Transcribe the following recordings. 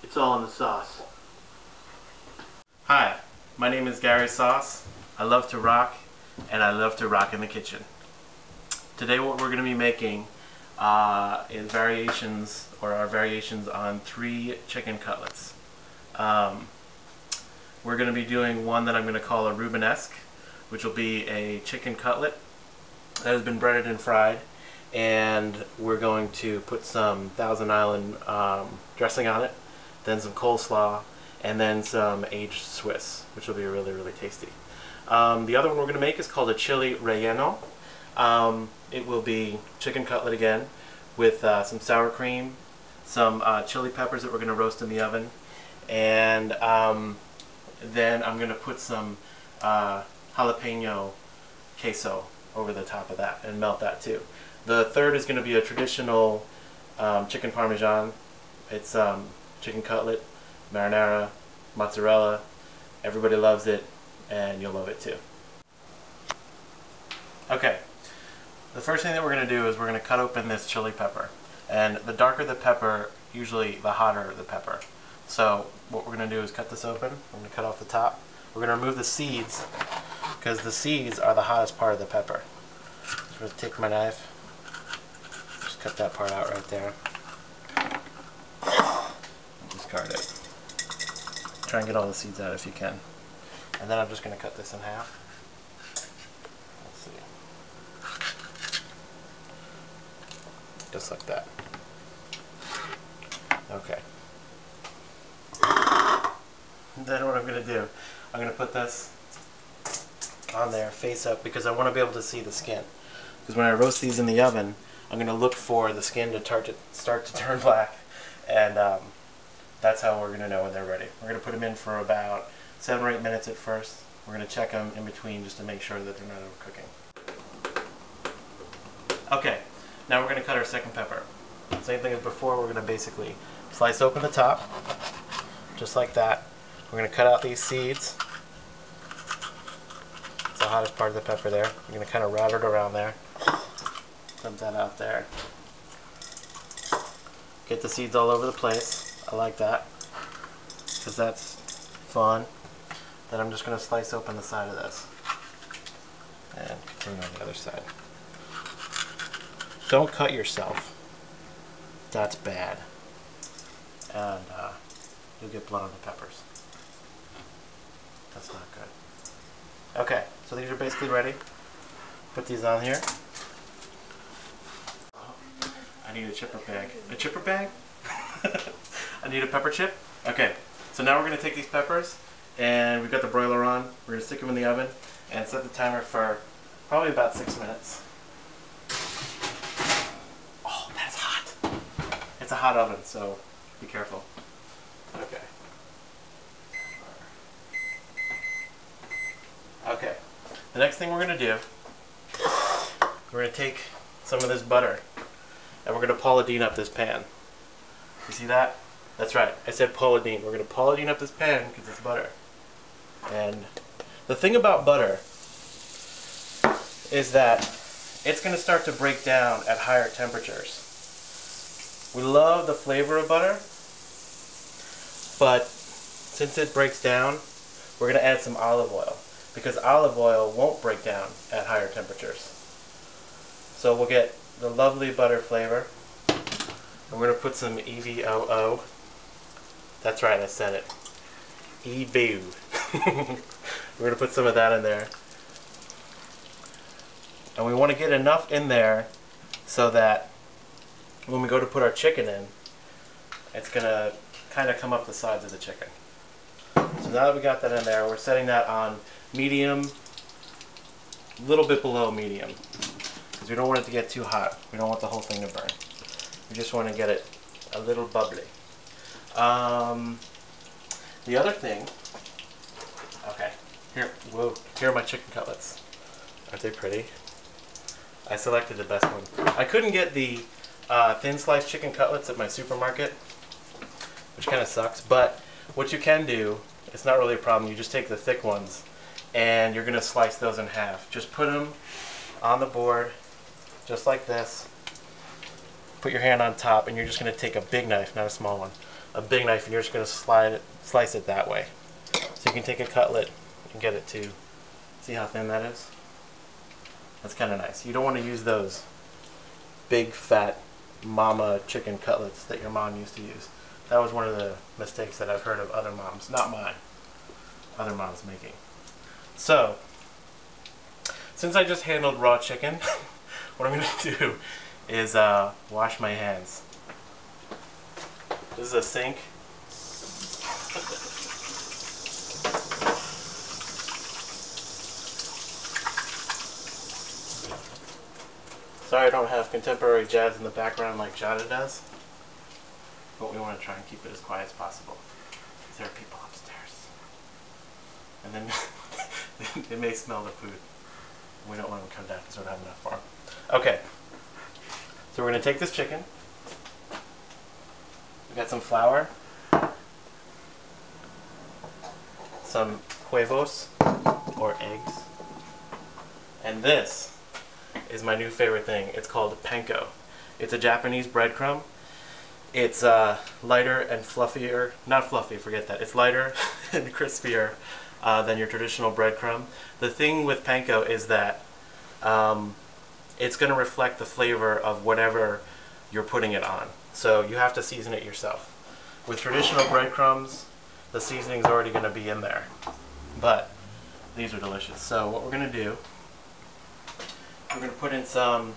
It's all in the sauce. Hi, my name is Gary Sauce. I love to rock, and I love to rock in the kitchen. Today what we're going to be making is variations on 3 chicken cutlets. We're going to be doing one that I'm going to call a Rubenesque, which will be a chicken cutlet that has been breaded and fried, and we're going to put some Thousand Island dressing on it, then some coleslaw, and then some aged Swiss, which will be really, really tasty. The other one we're going to make is called a chili relleno. It will be chicken cutlet again with some sour cream, some chili peppers that we're going to roast in the oven, and then I'm going to put some jalapeno queso over the top of that and melt that too. The third is going to be a traditional chicken parmesan. It's chicken cutlet, marinara, mozzarella. Everybody loves it, and you'll love it too. Okay, the first thing that we're going to do is we're going to cut open this chili pepper. And the darker the pepper, usually the hotter the pepper. So what we're going to do is cut this open. I'm going to cut off the top. We're going to remove the seeds, because the seeds are the hottest part of the pepper. So I'm going to take my knife, just cut that part out right there. Discard it. Try and get all the seeds out if you can. And then I'm just going to cut this in half. Let's see. Just like that. Okay. Then what I'm going to do, I'm going to put this on there face up, because I want to be able to see the skin. Because when I roast these in the oven, I'm going to look for the skin to start to turn black, and that's how we're going to know when they're ready. We're going to put them in for about 7 or 8 minutes at first. We're going to check them in between just to make sure that they're not overcooking. Okay, now we're going to cut our second pepper. Same thing as before, we're going to basically slice open the top, just like that. We're going to cut out these seeds. It's the hottest part of the pepper there. We're going to kind of route it around there. Dump that out there. Get the seeds all over the place. I like that, because that's fun. Then I'm just going to slice open the side of this. And continue on the other side. Don't cut yourself. That's bad. And you'll get blood on the peppers. That's not good. Okay, so these are basically ready. Put these on here. I need a chipper bag. A chipper bag? I need a pepper chip. Okay, so now we're going to take these peppers, and we've got the broiler on. We're going to stick them in the oven and set the timer for probably about 6 minutes. Oh, that's hot. It's a hot oven, so be careful. Okay. Okay, the next thing we're going to do, we're going to take some of this butter, and we're going to Paula Deen up this pan. You see that? That's right, I said Paula Deen. We're going to Paula Deen up this pan because it's butter. And the thing about butter is that it's going to start to break down at higher temperatures. We love the flavor of butter, but since it breaks down, we're going to add some olive oil, because olive oil won't break down at higher temperatures. So we'll get the lovely butter flavor. And we're going to put some EVOO. That's right, I said it. EVOO. We're going to put some of that in there. And we want to get enough in there so that when we go to put our chicken in, it's going to kind of come up the sides of the chicken. So now that we got that in there, we're setting that on medium, a little bit below medium, because we don't want it to get too hot. We don't want the whole thing to burn. We just want to get it a little bubbly. The other thing, okay, here are my chicken cutlets. Aren't they pretty? I selected the best one. I couldn't get the thin sliced chicken cutlets at my supermarket, which kind of sucks, but what you can do, it's not really a problem, you just take the thick ones and you're going to slice those in half. Just put them on the board, just like this. Put your hand on top and you're just going to take a big knife, not a small one, a big knife, and you're just going to slice it that way. So you can take a cutlet and get it to, see how thin that is? That's kind of nice. You don't want to use those big fat mama chicken cutlets that your mom used to use. That was one of the mistakes that I've heard of other moms, not mine, other moms making. So, since I just handled raw chicken, what I'm going to do is wash my hands. This is a sink. Sorry I don't have contemporary jazz in the background like Jada does, but we want to try and keep it as quiet as possible. There are people upstairs. And then they may smell the food. We don't want them to come down because we don't have enough for them. Okay, so we're going to take this chicken. We got some flour, some huevos, or eggs, and this is my new favorite thing. It's called panko. It's a Japanese breadcrumb. It's lighter and fluffier, not fluffy, forget that. It's lighter and crispier than your traditional breadcrumb. The thing with panko is that it's going to reflect the flavor of whatever you're putting it on. So you have to season it yourself. With traditional breadcrumbs, the seasoning's already going to be in there. But these are delicious. So what we're going to do, we're going to put in some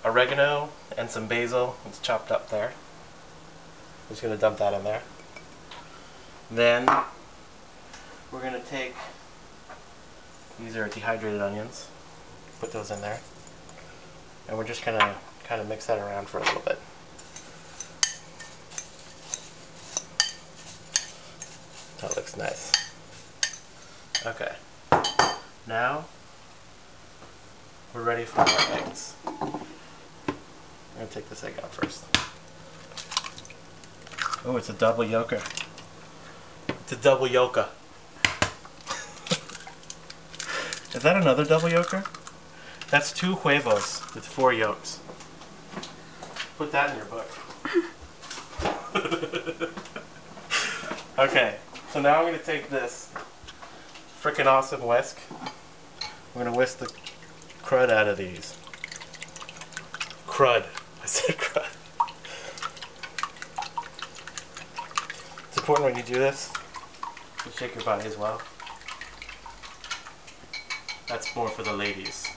oregano and some basil. It's chopped up there. I'm just going to dump that in there. Then we're going to take, these are dehydrated onions, put those in there. And we're just going to kind of mix that around for a little bit. That looks nice. Okay. Now we're ready for our eggs. I'm going to take this egg out first. Oh, it's a double yolker. It's a double yolker. Is that another double yolker? That's 2 huevos with 4 yolks. Put that in your book. Okay, so now I'm going to take this frickin' awesome whisk. I'm going to whisk the crud out of these. Crud. I said crud. It's important when you do this, you shake your body as well. That's more for the ladies.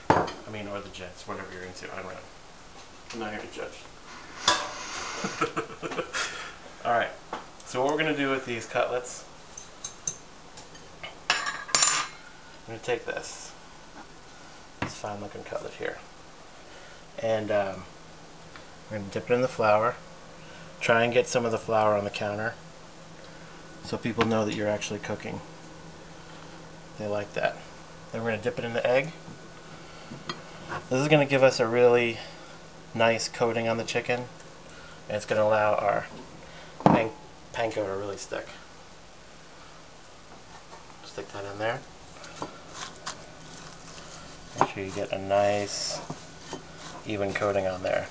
I mean, or the gents, whatever you're into. I don't know. I'm not here to judge. Alright, so what we're going to do with these cutlets, I'm going to take this fine looking cutlet here, and we're going to dip it in the flour. Try and get some of the flour on the counter so people know that you're actually cooking. They like that. Then we're going to dip it in the egg. This is going to give us a really nice coating on the chicken, and it's going to allow our panko to really stick. Stick that in there. Make sure you get a nice even coating on there.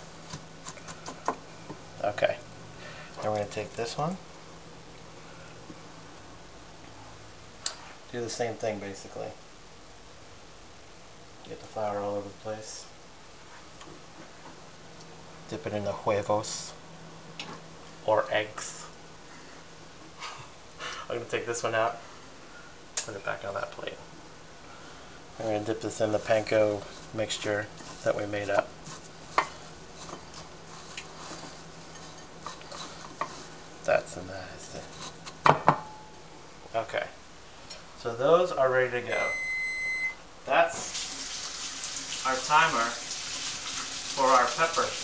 Okay. Then we're going to take this one. Do the same thing basically. Get the flour all over the place. Dip it in the huevos or eggs. I'm going to take this one out, put it back on that plate. I'm going to dip this in the panko mixture that we made up. That's nice. Okay, so those are ready to go. That's our timer for our peppers.